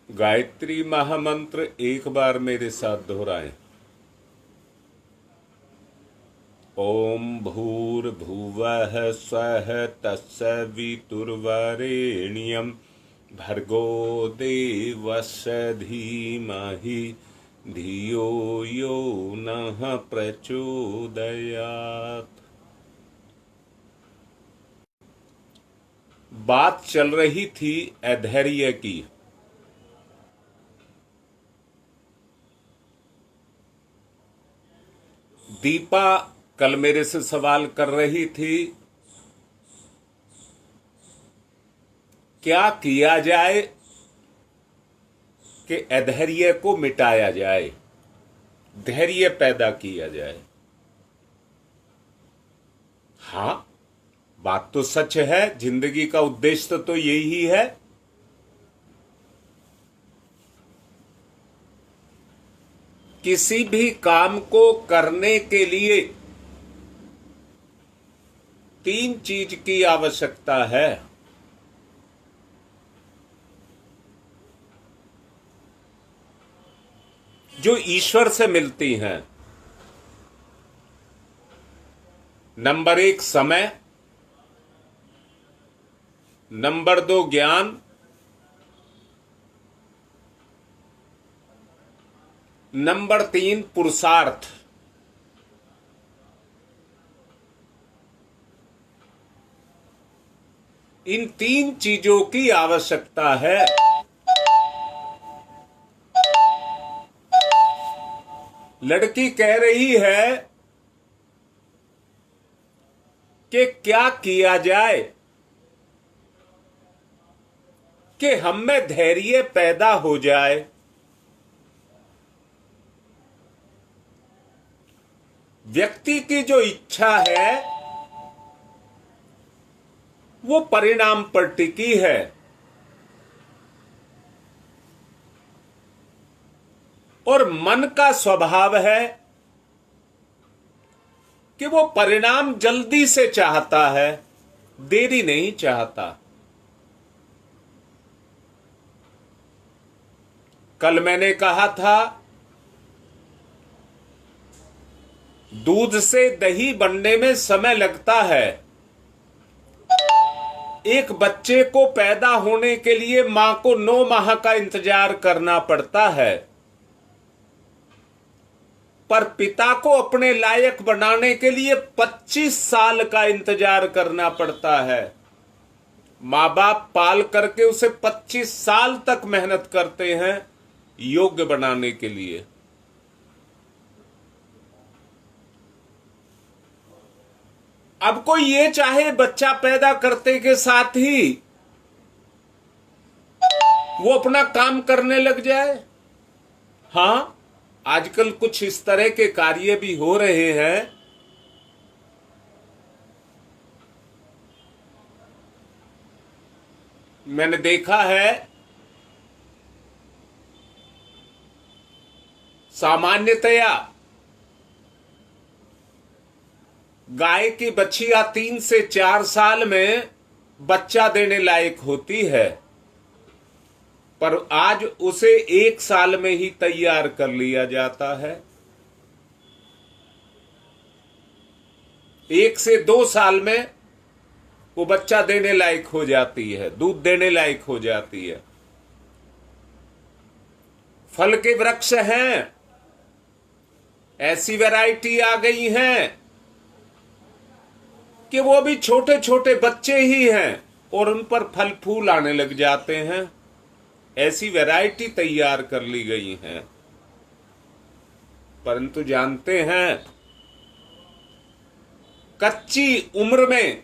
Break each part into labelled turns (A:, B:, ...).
A: गायत्री महामंत्र एक बार मेरे साथ दोहराएं। ओम भूर्भुवः स्वः तत्सवितुर्वरेण्यं भर्गो देवस्य धीमहि धियो यो नः प्रचोदयात्। बात चल रही थी अधैर्य की। दीपा कल मेरे से सवाल कर रही थी, क्या किया जाए कि अधैर्य को मिटाया जाए, धैर्य पैदा किया जाए। हां, बात तो सच है, जिंदगी का उद्देश्य तो यही है। किसी भी काम को करने के लिए 3 चीज की आवश्यकता है। जो ईश्वर से मिलती हैं। नंबर 1 समय, नंबर 2 ज्ञान, नंबर 3 पुरुषार्थ। इन 3 चीजों की आवश्यकता है। लड़की कह रही है कि क्या किया जाए कि हम में धैर्य पैदा हो जाए। व्यक्ति की जो इच्छा है वो परिणाम पर टिकी है। और मन का स्वभाव है कि वो परिणाम जल्दी से चाहता है, देरी नहीं चाहता। कल मैंने कहा था, दूध से दही बनने में समय लगता है। एक बच्चे को पैदा होने के लिए मां को 9 माह का इंतजार करना पड़ता है, पर पिता को अपने लायक बनाने के लिए 25 साल का इंतजार करना पड़ता है। मां बाप पाल करके उसे 25 साल तक मेहनत करते हैं योग्य बनाने के लिए। अब कोई ये चाहे बच्चा पैदा करते के साथ ही वो अपना काम करने लग जाए। हां, आजकल कुछ इस तरह के कार्य भी हो रहे हैं। मैंने देखा है, सामान्यतया गाय की बछिया 3 से 4 साल में बच्चा देने लायक होती है, पर आज उसे 1 साल में ही तैयार कर लिया जाता है। 1 से 2 साल में वो बच्चा देने लायक हो जाती है, दूध देने लायक हो जाती है। फल के वृक्ष हैं, ऐसी वैरायटी आ गई हैं कि वो भी छोटे छोटे बच्चे ही हैं और उन पर फल फूल आने लग जाते हैं। ऐसी वैरायटी तैयार कर ली गई हैं। परंतु जानते हैं, कच्ची उम्र में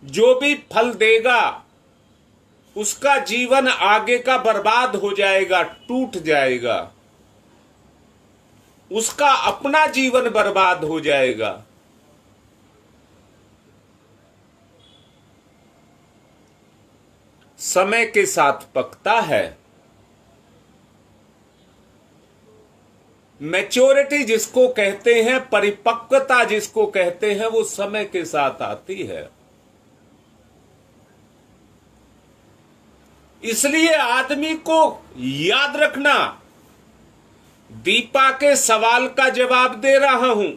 A: जो भी फल देगा उसका जीवन आगे का बर्बाद हो जाएगा, टूट जाएगा। उसका अपना जीवन बर्बाद हो जाएगा। समय के साथ पकता है। मैच्योरिटी जिसको कहते हैं, परिपक्वता जिसको कहते हैं, वो समय के साथ आती है। इसलिए आदमी को याद रखना, दीपा के सवाल का जवाब दे रहा हूं।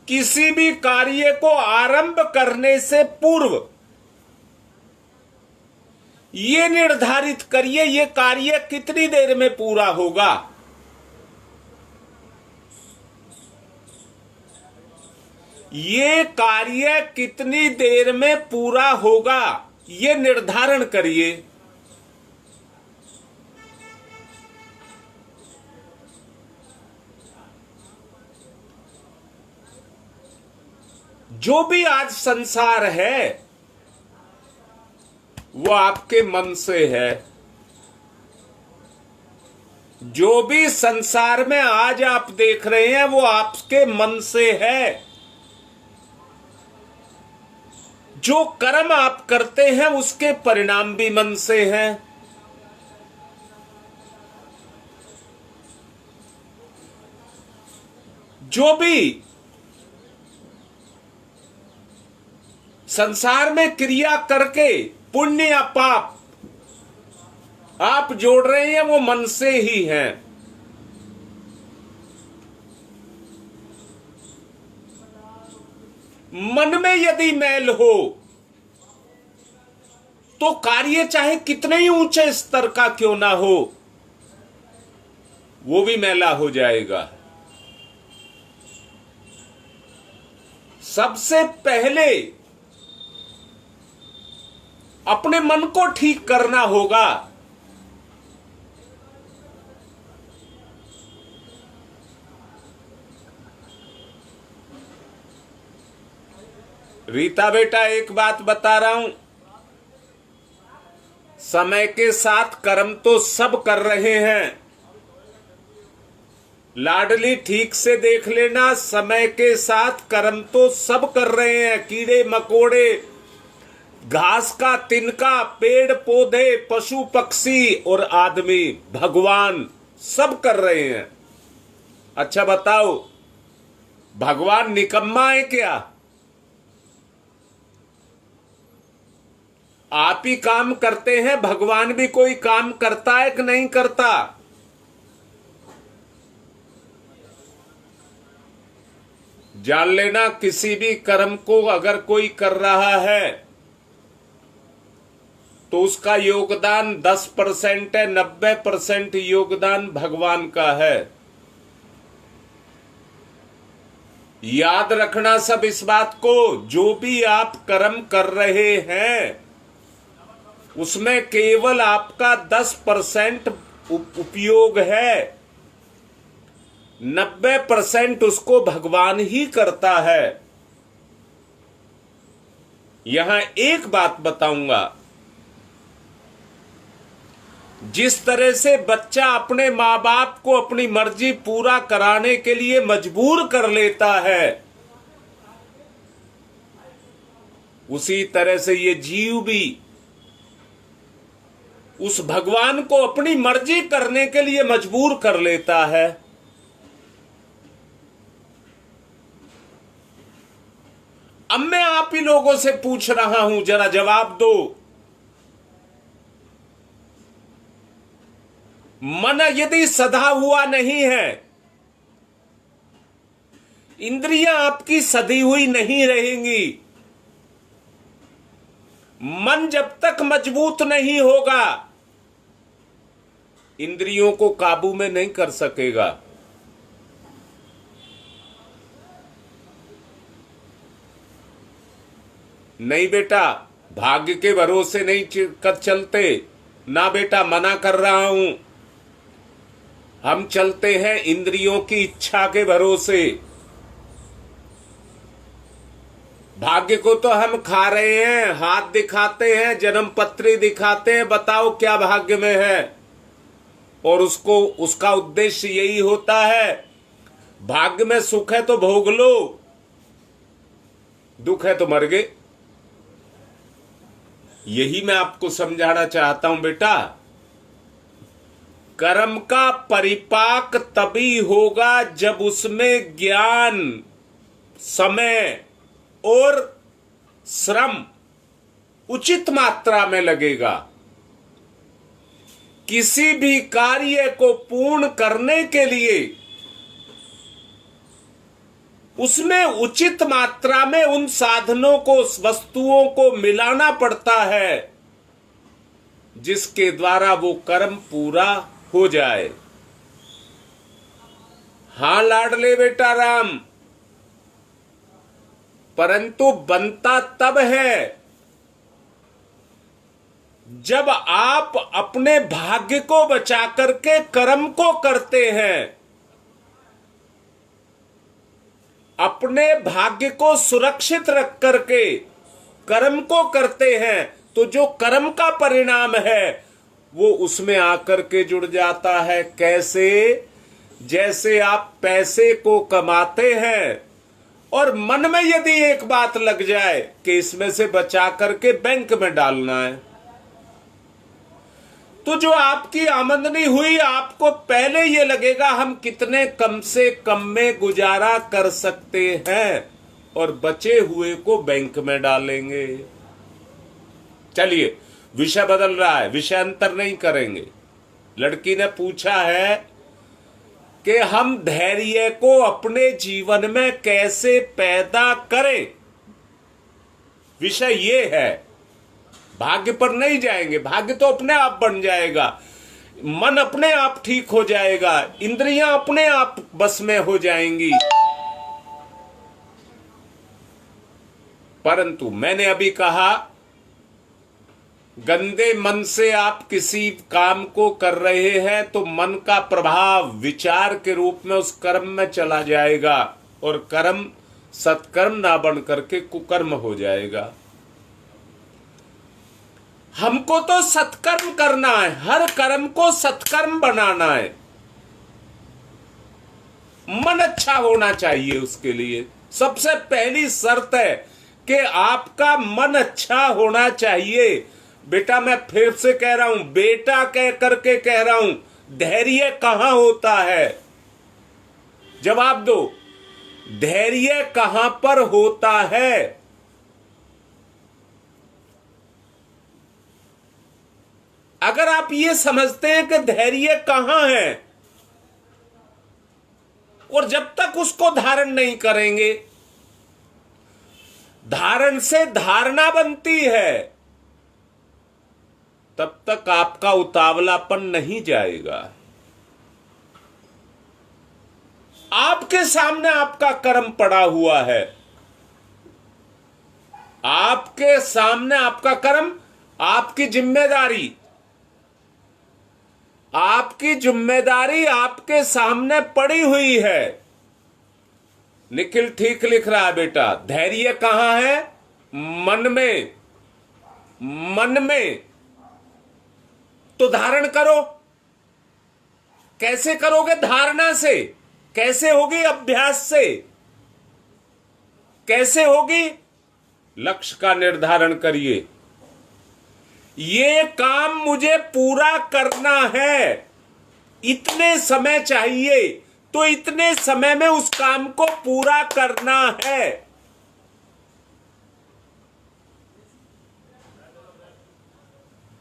A: किसी भी कार्य को आरंभ करने से पूर्व ये निर्धारित करिए ये कार्य कितनी देर में पूरा होगा। ये कार्य कितनी देर में पूरा होगा ये निर्धारण करिए। जो भी आज संसार है वो आपके मन से है। जो भी संसार में आज आप देख रहे हैं वो आपके मन से है। जो कर्म आप करते हैं उसके परिणाम भी मन से हैं। जो भी संसार में क्रिया करके पुण्य या पाप आप जोड़ रहे हैं वो मन से ही है। मन में यदि मैल हो तो कार्य चाहे कितने ही ऊंचे स्तर का क्यों ना हो वो भी मैला हो जाएगा। सबसे पहले अपने मन को ठीक करना होगा। रीता बेटा एक बात बता रहा हूं, समय के साथ कर्म तो सब कर रहे हैं। लाडली ठीक से देख लेना, समय के साथ कर्म तो सब कर रहे हैं। कीड़े मकोड़े, घास का तिनका, पेड़ पौधे, पशु पक्षी और आदमी, भगवान सब कर रहे हैं। अच्छा बताओ, भगवान निकम्मा है क्या? आप ही काम करते हैं, भगवान भी कोई काम करता है कि नहीं करता? जान लेना, किसी भी कर्म को अगर कोई कर रहा है तो उसका योगदान 10% है, 90% योगदान भगवान का है। याद रखना सब इस बात को। जो भी आप कर्म कर रहे हैं उसमें केवल आपका 10% उपयोग है, 90% उसको भगवान ही करता है। यहां एक बात बताऊंगा, जिस तरह से बच्चा अपने माँ बाप को अपनी मर्जी पूरा कराने के लिए मजबूर कर लेता है, उसी तरह से ये जीव भी उस भगवान को अपनी मर्जी करने के लिए मजबूर कर लेता है। अब मैं आप ही लोगों से पूछ रहा हूं, जरा जवाब दो। मन यदि सधा हुआ नहीं है, इंद्रियां आपकी सधी हुई नहीं रहेंगी। मन जब तक मजबूत नहीं होगा इंद्रियों को काबू में नहीं कर सकेगा। नहीं बेटा, भाग्य के भरोसे नहीं कर चलते ना बेटा, मना कर रहा हूं। हम चलते हैं इंद्रियों की इच्छा के भरोसे। भाग्य को तो हम खा रहे हैं, हाथ दिखाते हैं, जन्म पत्री दिखाते हैं, बताओ क्या भाग्य में है। और उसको उसका उद्देश्य यही होता है, भाग्य में सुख है तो भोग लो, दुख है तो मर गए। यही मैं आपको समझाना चाहता हूं बेटा। कर्म का परिपाक तभी होगा जब उसमें ज्ञान, समय और श्रम उचित मात्रा में लगेगा, किसी भी कार्य को पूर्ण करने के लिए उसमें उचित मात्रा में उन साधनों को, वस्तुओं को मिलाना पड़ता है जिसके द्वारा वो कर्म पूरा हो जाए। हां लाडले बेटा राम, परंतु बनता तब है जब आप अपने भाग्य को बचा करके कर्म को करते हैं, अपने भाग्य को सुरक्षित रख करके कर्म को करते हैं, तो जो कर्म का परिणाम है वो उसमें आकर के जुड़ जाता है। कैसे? जैसे आप पैसे को कमाते हैं और मन में यदि एक बात लग जाए कि इसमें से बचा करके बैंक में डालना है, तो जो आपकी आमदनी हुई, आपको पहले ये लगेगा हम कितने कम से कम में गुजारा कर सकते हैं और बचे हुए को बैंक में डालेंगे। चलिए, विषय बदल रहा है, विषय अंतर नहीं करेंगे। लड़की ने पूछा है कि हम धैर्य को अपने जीवन में कैसे पैदा करें। विषय ये है, भाग्य पर नहीं जाएंगे, भाग्य तो अपने आप बन जाएगा, मन अपने आप ठीक हो जाएगा, इंद्रियां अपने आप बस में हो जाएंगी। परंतु मैंने अभी कहा, गंदे मन से आप किसी काम को कर रहे हैं तो मन का प्रभाव विचार के रूप में उस कर्म में चला जाएगा और कर्म सत्कर्म ना बन करके कुकर्म हो जाएगा। हमको तो सत्कर्म करना है, हर कर्म को सत्कर्म बनाना है। मन अच्छा होना चाहिए, उसके लिए सबसे पहली शर्त है कि आपका मन अच्छा होना चाहिए। बेटा, मैं फिर से कह रहा हूं, बेटा कह करके कह रहा हूं, धैर्य कहां होता है? जवाब दो, धैर्य कहां पर होता है? अगर आप ये समझते हैं कि धैर्य कहां है और जब तक उसको धारण नहीं करेंगे, धारण से धारणा बनती है, तब तक आपका उतावलापन नहीं जाएगा। आपके सामने आपका कर्म पड़ा हुआ है, आपके सामने आपका कर्म, आपकी जिम्मेदारी, आपकी जिम्मेदारी आपके सामने पड़ी हुई है। निखिल ठीक लिख रहा है बेटा। धैर्य कहां है? मन में। मन में तो धारण करो। कैसे करोगे? धारणा से। कैसे होगी? अभ्यास से। कैसे होगी? लक्ष्य का निर्धारण करिए, ये काम मुझे पूरा करना है, इतने समय चाहिए, तो इतने समय में उस काम को पूरा करना है।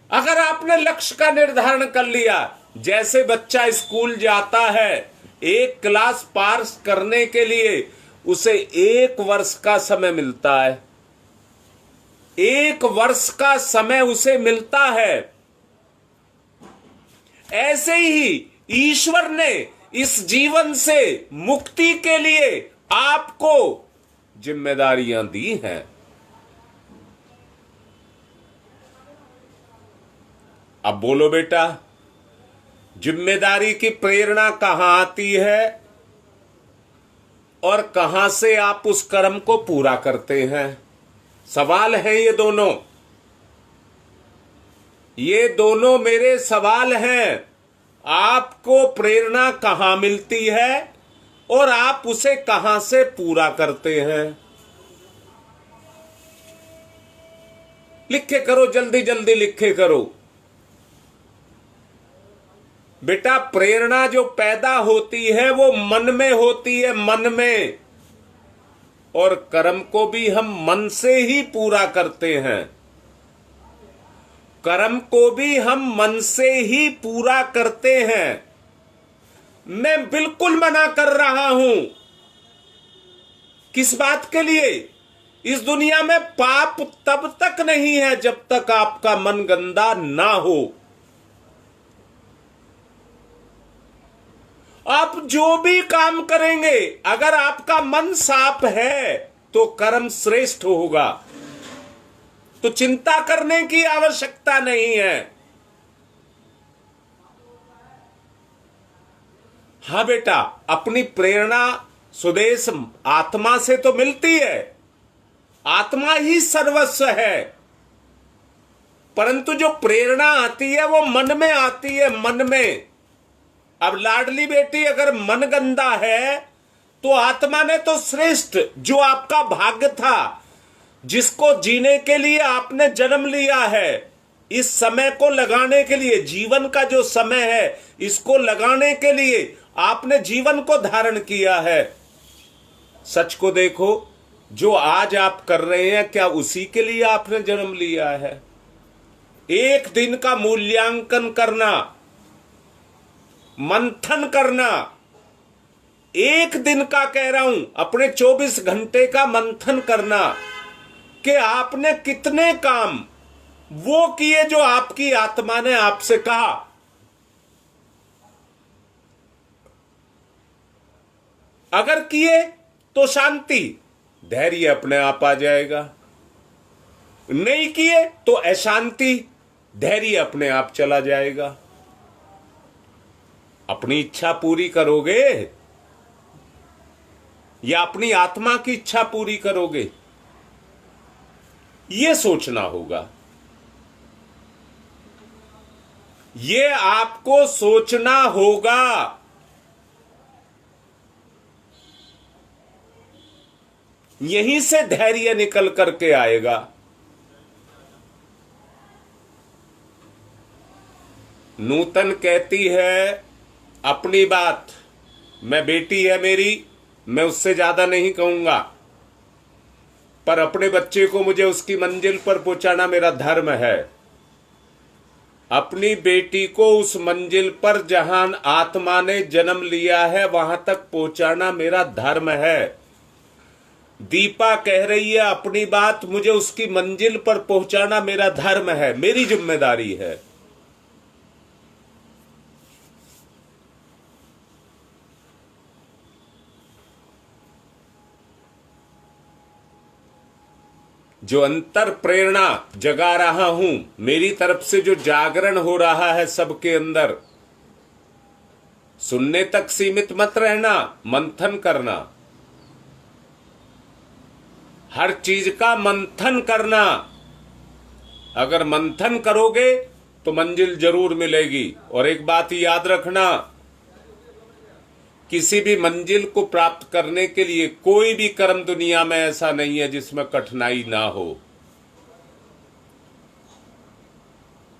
A: अगर आपने लक्ष्य का निर्धारण कर लिया, जैसे बच्चा स्कूल जाता है, एक क्लास पास करने के लिए उसे 1 वर्ष का समय मिलता है, 1 वर्ष का समय उसे मिलता है। ऐसे ही ईश्वर ने इस जीवन से मुक्ति के लिए आपको जिम्मेदारियां दी हैं। अब बोलो बेटा, जिम्मेदारी की प्रेरणा कहां आती है और कहां से आप उस कर्म को पूरा करते हैं? सवाल है ये दोनों। ये दोनों मेरे सवाल हैं। आपको प्रेरणा कहां मिलती है और आप उसे कहां से पूरा करते हैं? लिखे करो, जल्दी जल्दी लिखे करो बेटा। प्रेरणा जो पैदा होती है वो मन में होती है, मन में। और कर्म को भी हम मन से ही पूरा करते हैं। कर्म को भी हम मन से ही पूरा करते हैं। मैं बिल्कुल मना कर रहा हूं। किस बात के लिए? इस दुनिया में पाप तब तक नहीं है जब तक आपका मन गंदा ना हो। आप जो भी काम करेंगे, अगर आपका मन साफ है तो कर्म श्रेष्ठ होगा, तो चिंता करने की आवश्यकता नहीं है। हाँ बेटा, अपनी प्रेरणा स्वदेश आत्मा से तो मिलती है, आत्मा ही सर्वस्व है, परंतु जो प्रेरणा आती है वो मन में आती है, मन में। अब लाडली बेटी, अगर मन गंदा है तो आत्मा ने तो श्रेष्ठ, जो आपका भाग्य था, जिसको जीने के लिए आपने जन्म लिया है, इस समय को लगाने के लिए, जीवन का जो समय है इसको लगाने के लिए आपने जीवन को धारण किया है। सच को देखो, जो आज आप कर रहे हैं, क्या उसी के लिए आपने जन्म लिया है? एक दिन का मूल्यांकन करना, मंथन करना, एक दिन का कह रहा हूं, अपने 24 घंटे का मंथन करना कि आपने कितने काम वो किए जो आपकी आत्मा ने आपसे कहा। अगर किए तो शांति, धैर्य अपने आप आ जाएगा। नहीं किए तो अशांति, धैर्य अपने आप चला जाएगा। अपनी इच्छा पूरी करोगे या अपनी आत्मा की इच्छा पूरी करोगे, यह सोचना होगा। ये आपको सोचना होगा। यहीं से धैर्य निकल करके आएगा। नूतन कहती है अपनी बात, मैं बेटी है मेरी, मैं उससे ज्यादा नहीं कहूंगा, पर अपने बच्चे को मुझे उसकी मंजिल पर पहुंचाना मेरा धर्म है। अपनी बेटी को उस मंजिल पर जहां आत्मा ने जन्म लिया है वहां तक पहुंचाना मेरा धर्म है। दीपा कह रही है अपनी बात, मुझे उसकी मंजिल पर पहुंचाना मेरा धर्म है, मेरी जिम्मेदारी है। जो अंतर प्रेरणा जगा रहा हूं, मेरी तरफ से जो जागरण हो रहा है सबके अंदर, सुनने तक सीमित मत रहना, मंथन करना, हर चीज का मंथन करना। अगर मंथन करोगे तो मंजिल जरूर मिलेगी। और एक बात याद रखना, किसी भी मंजिल को प्राप्त करने के लिए कोई भी कर्म दुनिया में ऐसा नहीं है जिसमें कठिनाई ना हो।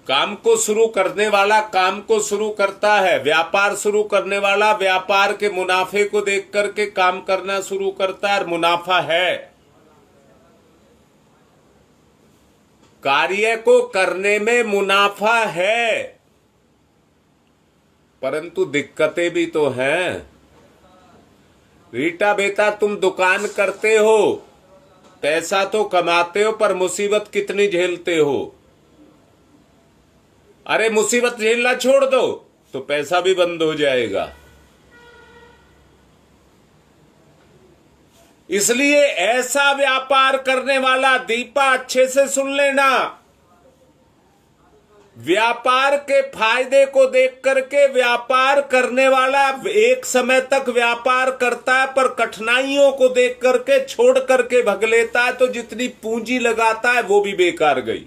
A: काम को शुरू करने वाला काम को शुरू करता है, व्यापार शुरू करने वाला व्यापार के मुनाफे को देख करके काम करना शुरू करता है, मुनाफा है। कार्य को करने में मुनाफा है, परंतु दिक्कतें भी तो हैं। रीटा बेटा, तुम दुकान करते हो, पैसा तो कमाते हो, पर मुसीबत कितनी झेलते हो? अरे मुसीबत झेलना छोड़ दो तो पैसा भी बंद हो जाएगा। इसलिए ऐसा व्यापार करने वाला, दीपा अच्छे से सुन लेना, व्यापार के फायदे को देख करके व्यापार करने वाला एक समय तक व्यापार करता है, पर कठिनाइयों को देख करके छोड़ करके भग लेता है, तो जितनी पूंजी लगाता है वो भी बेकार गई।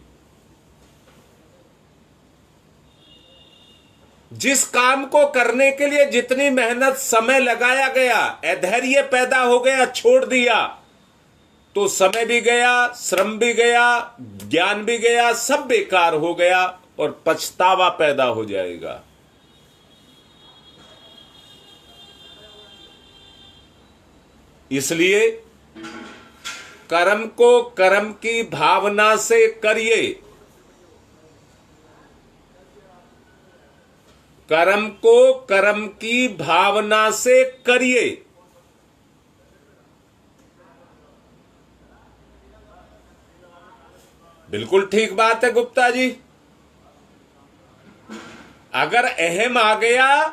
A: जिस काम को करने के लिए जितनी मेहनत समय लगाया गया, अधैर्य पैदा हो गया, छोड़ दिया, तो समय भी गया, श्रम भी गया, ज्ञान भी गया, सब बेकार हो गया और पछतावा पैदा हो जाएगा। इसलिए कर्म को कर्म की भावना से करिए, कर्म को कर्म की भावना से करिए। बिल्कुल ठीक बात है गुप्ता जी। अगर अहम आ गया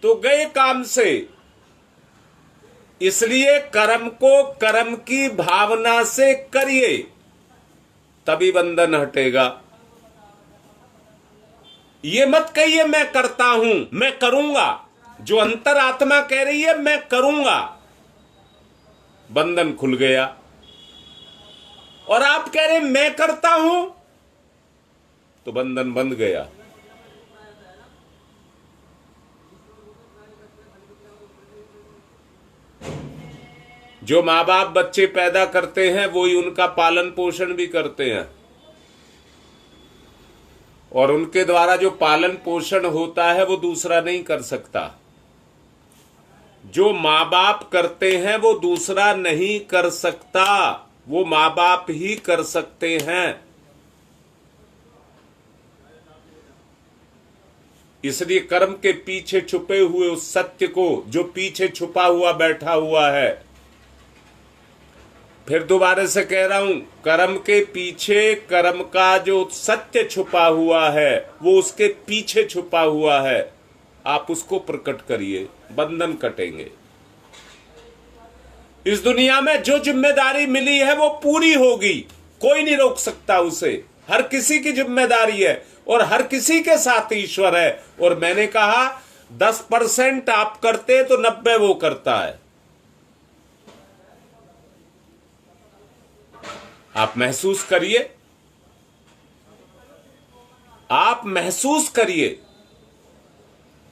A: तो गए काम से। इसलिए कर्म को कर्म की भावना से करिए, तभी बंधन हटेगा। ये मत कहिए मैं करता हूं, मैं करूंगा। जो अंतरात्मा कह रही है मैं करूंगा, बंधन खुल गया। और आप कह रहे मैं करता हूं, तो बंधन बंध गया। जो माँ बाप बच्चे पैदा करते हैं वही उनका पालन पोषण भी करते हैं, और उनके द्वारा जो पालन पोषण होता है वो दूसरा नहीं कर सकता। जो माँ बाप करते हैं वो दूसरा नहीं कर सकता, वो माँ बाप ही कर सकते हैं। इसलिए कर्म के पीछे छुपे हुए उस सत्य को, जो पीछे छुपा हुआ बैठा हुआ है, फिर दोबारा से कह रहा हूं, कर्म के पीछे कर्म का जो सत्य छुपा हुआ है वो उसके पीछे छुपा हुआ है। आप उसको प्रकट करिए, बंधन कटेंगे। इस दुनिया में जो जिम्मेदारी मिली है वो पूरी होगी, कोई नहीं रोक सकता उसे। हर किसी की जिम्मेदारी है और हर किसी के साथ ईश्वर है। और मैंने कहा 10% आप करते तो 90 वो करता है। आप महसूस करिए, आप महसूस करिए,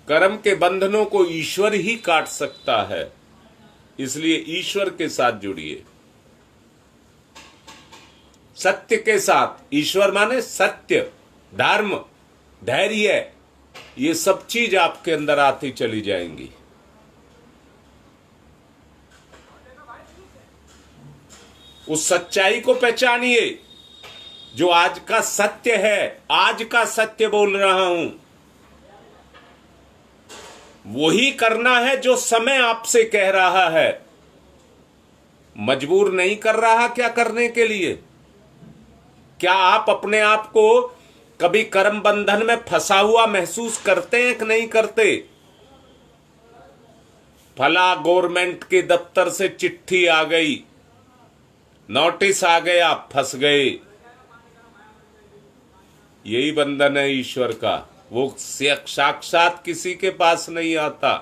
A: कर्म के बंधनों को ईश्वर ही काट सकता है। इसलिए ईश्वर के साथ जुड़िए, सत्य के साथ। ईश्वर माने सत्य, धर्म, धैर्य, ये सब चीज आपके अंदर आती चली जाएंगी। उस सच्चाई को पहचानिए जो आज का सत्य है। आज का सत्य बोल रहा हूं, वही करना है जो समय आपसे कह रहा है। मजबूर नहीं कर रहा क्या करने के लिए? क्या आप अपने आप को कभी कर्म बंधन में फंसा हुआ महसूस करते हैं कि नहीं करते? फला गवर्नमेंट के दफ्तर से चिट्ठी आ गई, नोटिस आ गया, फंस गए। यही बंधन है ईश्वर का। वो साक्षात किसी के पास नहीं आता,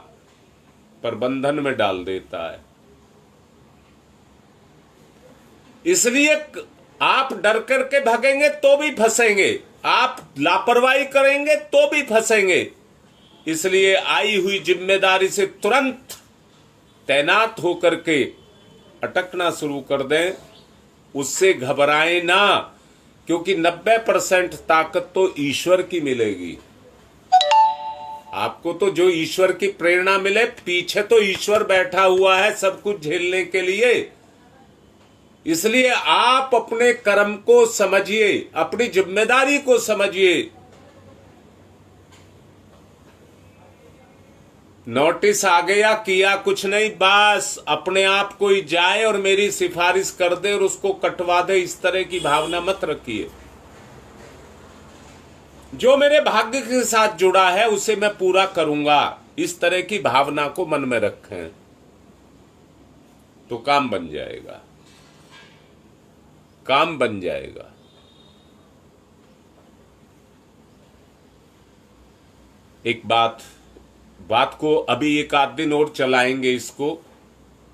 A: पर बंधन में डाल देता है। इसलिए आप डर करके भागेंगे तो भी फंसेंगे, आप लापरवाही करेंगे तो भी फंसेंगे। इसलिए आई हुई जिम्मेदारी से तुरंत तैनात होकर के अटकना शुरू कर दें। उससे घबराएं ना, क्योंकि 90% ताकत तो ईश्वर की मिलेगी। आपको तो जो ईश्वर की प्रेरणा मिले, पीछे तो ईश्वर बैठा हुआ है सब कुछ झेलने के लिए। इसलिए आप अपने कर्म को समझिए, अपनी जिम्मेदारी को समझिए। नोटिस आ गया, किया कुछ नहीं, बस अपने आप को ही जाए और मेरी सिफारिश कर दे और उसको कटवा दे, इस तरह की भावना मत रखिए। जो मेरे भाग्य के साथ जुड़ा है उसे मैं पूरा करूंगा, इस तरह की भावना को मन में रखें तो काम बन जाएगा, काम बन जाएगा। एक बात को अभी एक आध दिन और चलाएंगे, इसको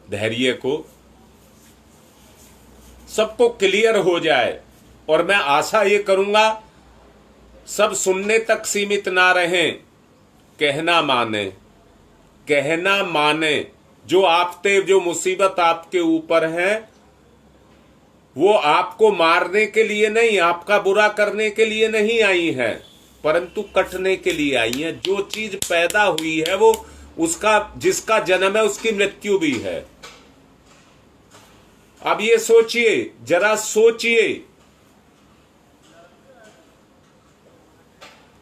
A: धैर्य को, सबको क्लियर हो जाए। और मैं आशा ये करूंगा सब सुनने तक सीमित ना रहें, कहना माने, कहना माने। जो आपते जो मुसीबत आपके ऊपर है वो आपको मारने के लिए नहीं, आपका बुरा करने के लिए नहीं आई है, परंतु कटने के लिए आई है। जो चीज पैदा हुई है वो उसका, जिसका जन्म है उसकी मृत्यु भी है। अब ये सोचिए, जरा सोचिए,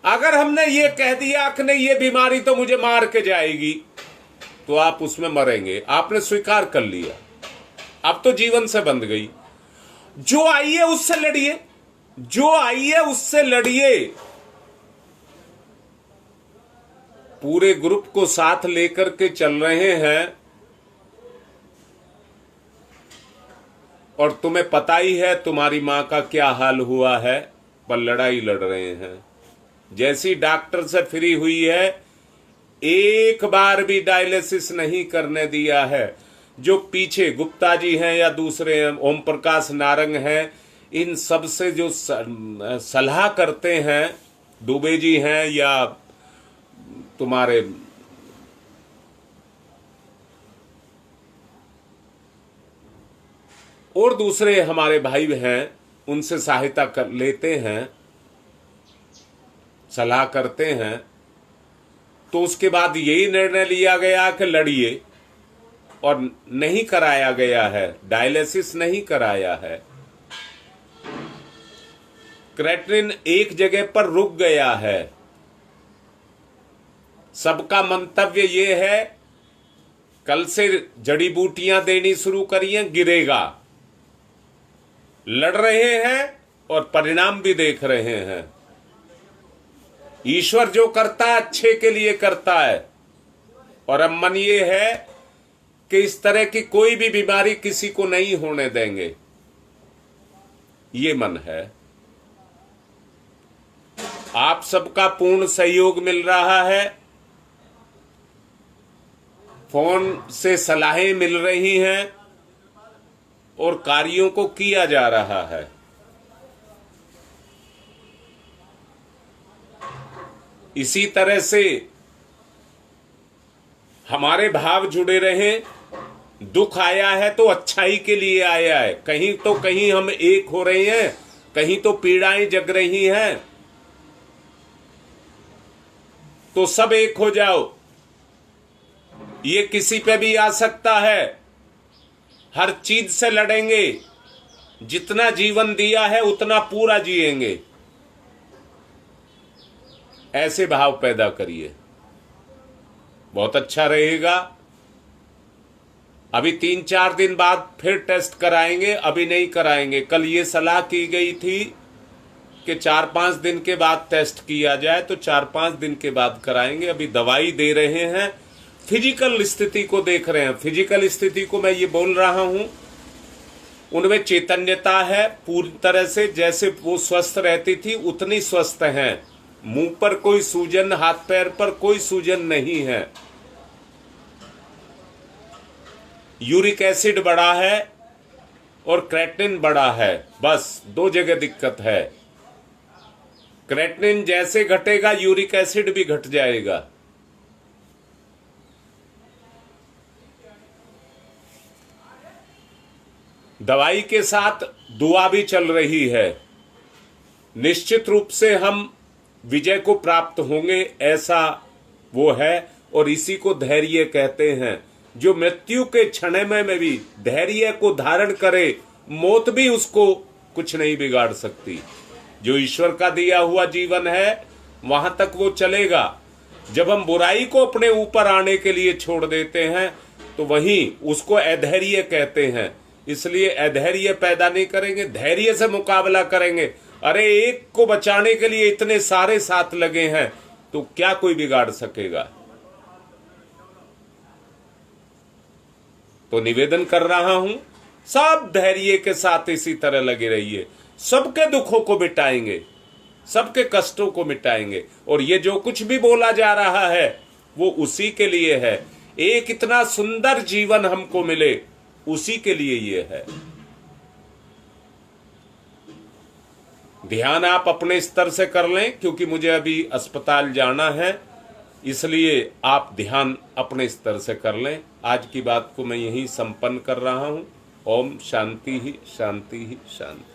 A: अगर हमने ये कह दिया कि नहीं ये बीमारी तो मुझे मार के जाएगी, तो आप उसमें मरेंगे। आपने स्वीकार कर लिया, अब तो जीवन से बंध गई। जो आई है उससे लड़िए, जो आई है उससे लड़िए। पूरे ग्रुप को साथ लेकर के चल रहे हैं और तुम्हें पता ही है तुम्हारी मां का क्या हाल हुआ है, पर लड़ाई लड़ रहे हैं। जैसी डॉक्टर से फ्री हुई है, एक बार भी डायलिसिस नहीं करने दिया है। जो पीछे गुप्ता जी हैं या दूसरे ओम प्रकाश नारंग हैं, इन सब से जो सलाह करते हैं, दुबे जी हैं या तुम्हारे और दूसरे हमारे भाई हैं, उनसे सहायता कर लेते हैं, सलाह करते हैं, तो उसके बाद यही निर्णय लिया गया कि लड़िए, और नहीं कराया गया है, डायलिसिस नहीं कराया है। क्रेटिनिन एक जगह पर रुक गया है। सबका मंतव्य ये है, कल से जड़ी बूटियां देनी शुरू करिए, गिरेगा। लड़ रहे हैं और परिणाम भी देख रहे हैं। ईश्वर जो करता है अच्छे के लिए करता है, और अब मन ये है कि इस तरह की कोई भी बीमारी किसी को नहीं होने देंगे, ये मन है। आप सबका पूर्ण सहयोग मिल रहा है, फोन से सलाहें मिल रही हैं और कार्यों को किया जा रहा है। इसी तरह से हमारे भाव जुड़े रहें। दुख आया है तो अच्छाई के लिए आया है, कहीं तो कहीं हम एक हो रहे हैं, कहीं तो पीड़ाएं जग रही हैं, तो सब एक हो जाओ। ये किसी पे भी आ सकता है, हर चीज से लड़ेंगे, जितना जीवन दिया है उतना पूरा जिएंगे, ऐसे भाव पैदा करिए, बहुत अच्छा रहेगा। अभी 3-4 दिन बाद फिर टेस्ट कराएंगे, अभी नहीं कराएंगे। कल ये सलाह की गई थी कि 4-5 दिन के बाद टेस्ट किया जाए, तो 4-5 दिन के बाद कराएंगे। अभी दवाई दे रहे हैं, फिजिकल स्थिति को देख रहे हैं। फिजिकल स्थिति को मैं ये बोल रहा हूं, उनमें चैतन्यता है पूरी तरह से, जैसे वो स्वस्थ रहती थी उतनी स्वस्थ हैं। मुंह पर कोई सूजन, हाथ पैर पर कोई सूजन नहीं है। यूरिक एसिड बढ़ा है और क्रेटिनिन बढ़ा है, बस 2 जगह दिक्कत है। क्रेटिनिन जैसे घटेगा यूरिक एसिड भी घट जाएगा। दवाई के साथ दुआ भी चल रही है। निश्चित रूप से हम विजय को प्राप्त होंगे, ऐसा वो है, और इसी को धैर्य कहते हैं। जो मृत्यु के क्षण में भी धैर्य को धारण करे, मौत भी उसको कुछ नहीं बिगाड़ सकती। जो ईश्वर का दिया हुआ जीवन है वहां तक वो चलेगा। जब हम बुराई को अपने ऊपर आने के लिए छोड़ देते हैं तो वहीं उसको अधैर्य कहते हैं। इसलिए अधैर्य पैदा नहीं करेंगे, धैर्य से मुकाबला करेंगे। अरे एक को बचाने के लिए इतने सारे साथ लगे हैं, तो क्या कोई बिगाड़ सकेगा। तो निवेदन कर रहा हूं, सब धैर्य के साथ इसी तरह लगे रहिए। सबके दुखों को मिटाएंगे, सबके कष्टों को मिटाएंगे। और ये जो कुछ भी बोला जा रहा है वो उसी के लिए है। एक इतना सुंदर जीवन हमको मिले, उसी के लिए ये है। ध्यान आप अपने स्तर से कर लें, क्योंकि मुझे अभी अस्पताल जाना है, इसलिए आप ध्यान अपने स्तर से कर लें। आज की बात को मैं यहीं संपन्न कर रहा हूं। ओम शांति ही शांति ही शांति।